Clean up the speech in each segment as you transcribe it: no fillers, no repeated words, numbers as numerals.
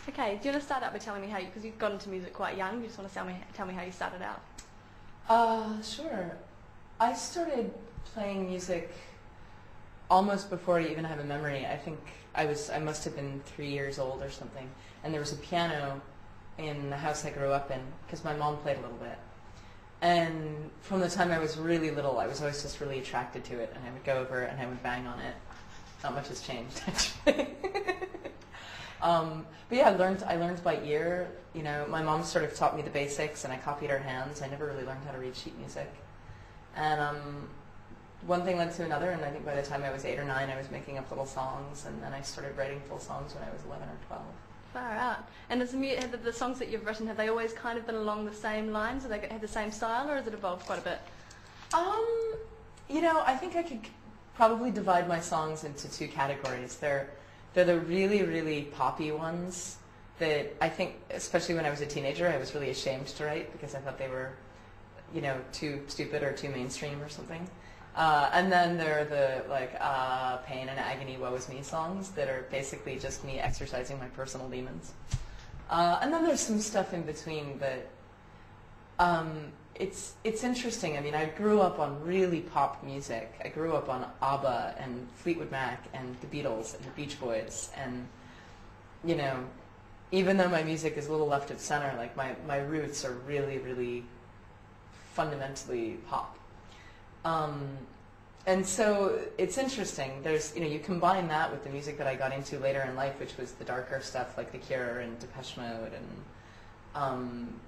Okay, do you want to start out by telling me how you, because you got into music quite young, you just want to tell me how you started out? Sure. I started playing music almost before I even have a memory. I think I must have been 3 years old or something. And there was a piano in the house I grew up in, because my mom played a little bit. And from the time I was really little, I was always just really attracted to it, and I would go over and I would bang on it. Not much has changed, actually. But yeah, I learned by ear. You know, my mom sort of taught me the basics, and I copied her hands. I never really learned how to read sheet music. And one thing led to another, and I think by the time I was 8 or 9, I was making up little songs, and then I started writing full songs when I was 11 or 12. Far out. And have the songs that you've written, have they always kind of been along the same lines? Have they had the same style, or has it evolved quite a bit? You know, I think I could probably divide my songs into two categories. They're the really, really poppy ones that I think, especially when I was a teenager, I was really ashamed to write because I thought they were, you know, too stupid or too mainstream or something. And then there are the pain and agony, woe is me songs that are basically just me exercising my personal demons. And then there's some stuff in between, but it's interesting. I mean, I grew up on really pop music. I grew up on ABBA and Fleetwood Mac and the Beatles and the Beach Boys, and you know, even though my music is a little left of center, like my roots are really, really fundamentally pop. And so it's interesting. There's, you know, you combine that with the music that I got into later in life, which was the darker stuff like The Cure and Depeche Mode and,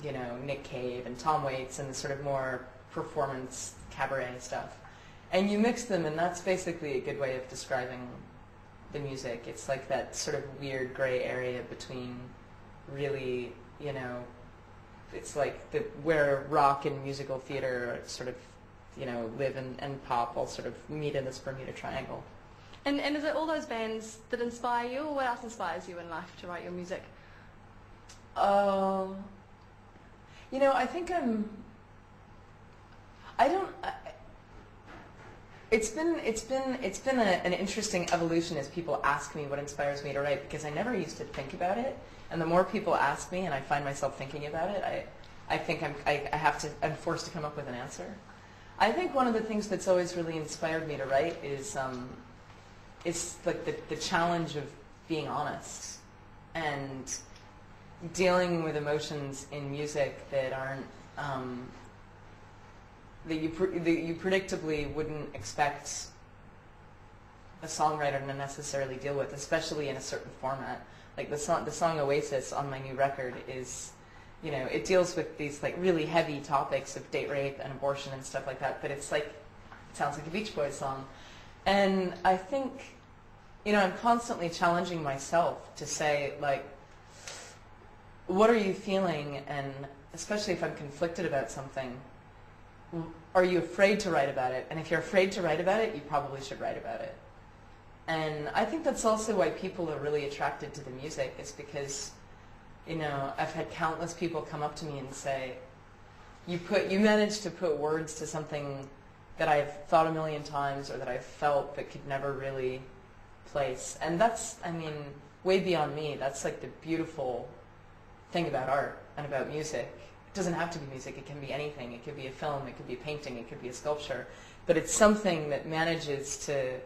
you know, Nick Cave and Tom Waits and the sort of more performance cabaret stuff. And you mix them, and that's basically a good way of describing the music. It's like that sort of weird gray area between really, you know, it's like where rock and musical theater sort of, you know, live and pop all sort of meet in this Bermuda Triangle. And is it all those bands that inspire you, or what else inspires you in life to write your music? You know, I think it's been an interesting evolution as people ask me what inspires me to write, because I never used to think about it, and the more people ask me and I find myself thinking about it, I think I'm forced to come up with an answer. I think one of the things that's always really inspired me to write is like the challenge of being honest and dealing with emotions in music that aren't that you predictably wouldn't expect a songwriter to necessarily deal with, especially in a certain format. Like the song Oasis on my new record is, you know, it deals with these like really heavy topics of date rape and abortion and stuff like that, but it's like, it sounds like a Beach Boys song. And I think, you know, I'm constantly challenging myself to say, like, what are you feeling? And especially if I'm conflicted about something, are you afraid to write about it? And if you're afraid to write about it, you probably should write about it. And I think that's also why people are really attracted to the music, is because, you know, I've had countless people come up to me and say, you managed to put words to something that I've thought a million times or that I've felt but could never really place. And that's, I mean, way beyond me. That's like the beautiful thing about art and about music. It doesn't have to be music. It can be anything. It could be a film. It could be a painting. It could be a sculpture. But it's something that manages to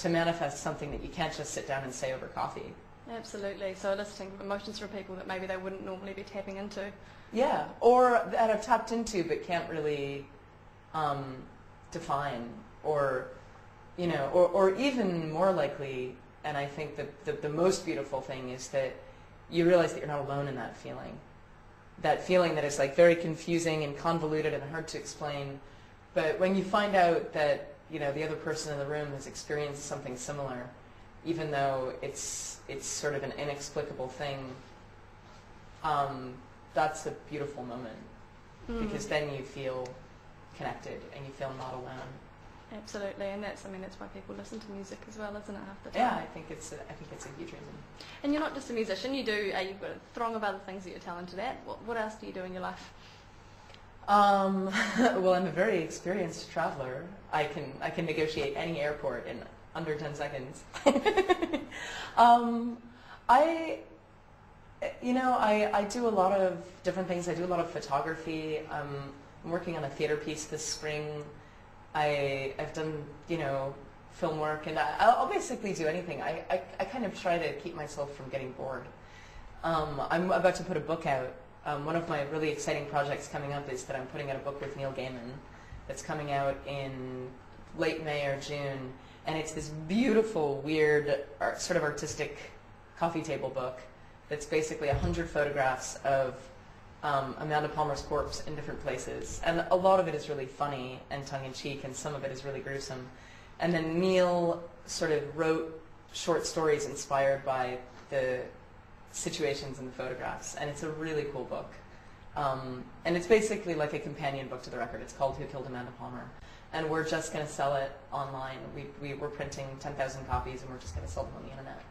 manifest something that you can't just sit down and say over coffee. Absolutely. So eliciting emotions from people that maybe they wouldn't normally be tapping into. Yeah, or that have tapped into but can't really define, or, you know, or even more likely, and I think the most beautiful thing is that you realize that you're not alone in that feeling. That feeling that is like very confusing and convoluted and hard to explain, but when you find out that, you know, the other person in the room has experienced something similar, even though it's sort of an inexplicable thing, that's a beautiful moment, because then you feel connected and you feel not alone. Absolutely, and that's why people listen to music as well, isn't it? Half the time. Yeah, I think it's a huge reason. And you're not just a musician. You've got a throng of other things that you're talented at. What else do you do in your life? Well, I'm a very experienced traveler. I can negotiate any airport in under 10 seconds. You know, I do a lot of different things. I do a lot of photography. I'm working on a theater piece this spring. I've done, you know, film work, and I'll basically do anything. I kind of try to keep myself from getting bored. I'm about to put a book out. One of my really exciting projects coming up is that I'm putting out a book with Neil Gaiman that's coming out in late May or June, and it's this beautiful, weird, sort of artistic coffee table book that's basically 100 photographs of Amanda Palmer's corpse in different places. And a lot of it is really funny and tongue-in-cheek, and some of it is really gruesome. And then Neil sort of wrote short stories inspired by the situations in the photographs, and it's a really cool book. And it's basically like a companion book to the record. It's called Who Killed Amanda Palmer? And we're just going to sell it online. We're printing 10,000 copies, and we're just going to sell them on the internet.